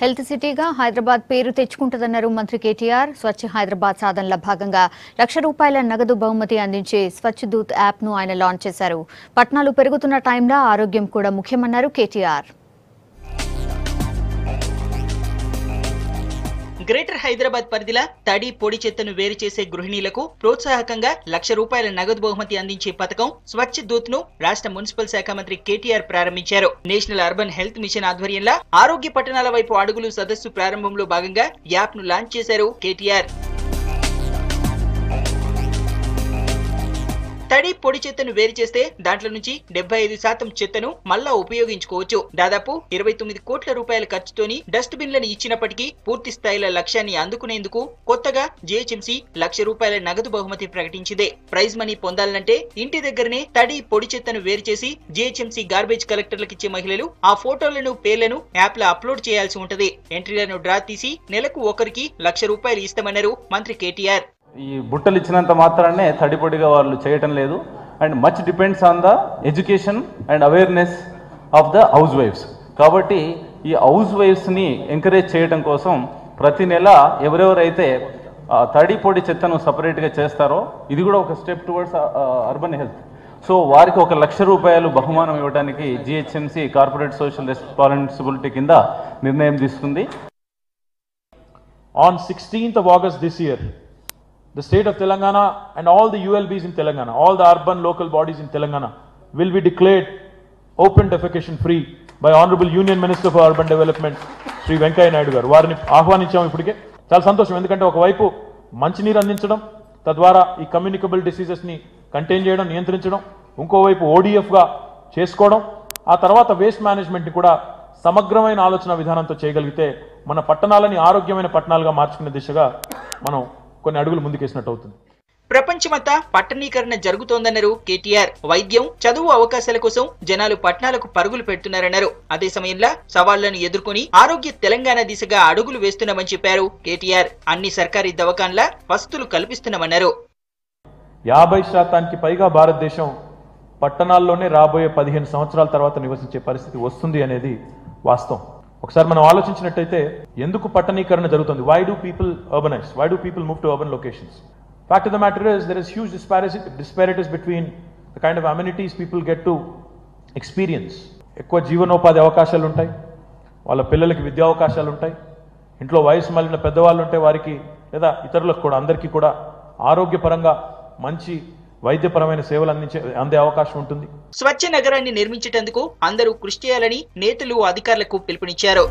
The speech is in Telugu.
హెల్త్ సిటీగా హైదరాబాద్ పేరు తెచ్చుకుంటుందన్నారు మంత్రి కేటీఆర్. స్వచ్ఛ హైదరాబాద్ సాధనలో భాగంగా ₹1,00,000 నగదు బహుమతి అందించే స్వచ్ఛ దూత్ యాప్ను ఆయన లాంచ్ చేశారు. పట్టణాలు పెరుగుతున్న టైంలో ఆరోగ్యం కూడా ముఖ్యమన్నారు కేటీఆర్. గ్రేటర్ హైదరాబాద్ పరిధిలో తడి పొడి చెత్తను వేరు చేసే గృహిణీలకు ప్రోత్సాహకంగా ₹1,00,000 నగదు బహుమతి అందించే పథకం స్వచ్ఛ దూత్ ను రాష్ట్ర మున్సిపల్ శాఖ మంత్రి కేటీఆర్ ప్రారంభించారు. నేషనల్ అర్బన్ హెల్త్ మిషన్ ఆధ్వర్యంలో ఆరోగ్య పట్టణాల వైపు అడుగులు సదస్సు ప్రారంభంలో భాగంగా యాప్ ను లాంచ్ చేశారు కేటీఆర్. తడి పొడి చెత్తను వేరు చేస్తే దాంట్లో నుంచి 75% చెత్తను మళ్ళా ఉపయోగించుకోవచ్చు. దాదాపు ₹29 కోట్ల ఖర్చుతోని డస్ట్ బిన్లను ఇచ్చినప్పటికీ పూర్తి స్థాయిలో లక్ష్యాన్ని అందుకునేందుకు కొత్తగా జీహెచ్ఎంసీ ₹1,00,000 నగదు బహుమతి ప్రకటించింది. ప్రైజ్ మనీ పొందాలంటే ఇంటి దగ్గరనే తడి పొడి చెత్తను వేరు చేసి జీహెచ్ఎంసీ గార్బేజ్ కలెక్టర్లకు ఇచ్చే మహిళలు ఆ ఫోటోలను పేర్లను యాప్ లో అప్లోడ్ చేయాల్సి ఉంటది. ఎంట్రీలను డ్రా తీసి నెలకు ఒకరికి ₹1,00,000 ఇస్తామన్నారు మంత్రి కేటీఆర్. ఈ బుట్టలు ఇచ్చినంత మాత్రానే తడిపొడిగా వాళ్ళు చేయటం లేదు. And much depends on the education and awareness of the హౌస్ వైఫ్స్. కాబట్టి ఈ హౌస్ వైఫ్స్ని ఎంకరేజ్ చేయడం కోసం ప్రతి నెల ఎవరెవరైతే తడి పొడి చెత్తను సపరేట్గా చేస్తారో ఇది కూడా ఒక step towards urban health. So వారికి ₹1,00,000 బహుమానం ఇవ్వడానికి జిహెచ్ఎంసీ కార్పొరేట్ సోషల్ రెస్పాన్సిబిలిటీ కింద నిర్ణయం తీసుకుంది. On 16th of August this year, the state of Telangana and all the ULBs in Telangana, all the urban local bodies in Telangana will be declared open defecation free by Honorable Union Minister for Urban Development, Sri Venkaya Naidu garu. వారిని ఆహ్వానించాము. ఇప్పటికే చాలా సంతోషం. ఎందుకంటే ఒకవైపు మంచినీరు అందించడం, తద్వారా ఈ కమ్యూనికబుల్ డిసీజెస్ని కంటైన్ చేయడం, నియంత్రించడం, ఇంకోవైపు ODF గా చేసుకోవడం, ఆ తర్వాత వేస్ట్ మేనేజ్మెంట్ని కూడా సమగ్రమైన ఆలోచన విధానంతో చేయగలిగితే మన పట్టణాలని ఆరోగ్యమైన పట్టణాలుగా మార్చుకునే దిశగా మనం కొన్ని అడుగులు ముందుకేసినట్టు అవుతుంది. ప్రపంచమంతా పట్టణీకరణ జరుగుతోందన్నారు కేటీఆర్. వైద్యం, చదువు అవకాశాల కోసం జనాలు పట్టణాలకు పరుగులు పెడుతున్నారన్నారు. అదే సమయంలో సవాళ్లను ఎదుర్కొని ఆరోగ్య తెలంగాణ దిశగా అడుగులు వేస్తున్నామని చెప్పారు కేటీఆర్. అన్ని సర్కారీ దవాఖాన్ల వసతులు కల్పిస్తున్నామన్నారు. 50% పైగా భారతదేశం పట్టణాల్లోనే రాబోయే 15 సంవత్సరాల తర్వాత నివసించే పరిస్థితి వస్తుంది అనేది వాస్తవం. ఒకసారి మనం ఆలోచించినట్టయితే ఎందుకు పట్టణీకరణ జరుగుతుంది? Why do people urbanise? Why do people move to urban locations? Fact of the matter is there is huge disparities between the kind of amenities people get to experience. ఎక్కువ జీవనోపాధి అవకాశాలు ఉంటాయి, వాళ్ళ పిల్లలకి విద్యా అవకాశాలు ఉంటాయి, ఇంట్లో వయసు మళ్ళిన పెద్దవాళ్ళు ఉంటే వారికి లేదా ఇతరులకు కూడా అందరికీ కూడా ఆరోగ్యపరంగా మంచి వైద్యపరమైన సేవలు అందే అవకాశం ఉంటుంది. స్వచ్ఛ నగరాన్ని నిర్మించేందుకు అందరూ కృషి చేయాలని నేతలు అధికారులకు పిలుపునిచ్చారు.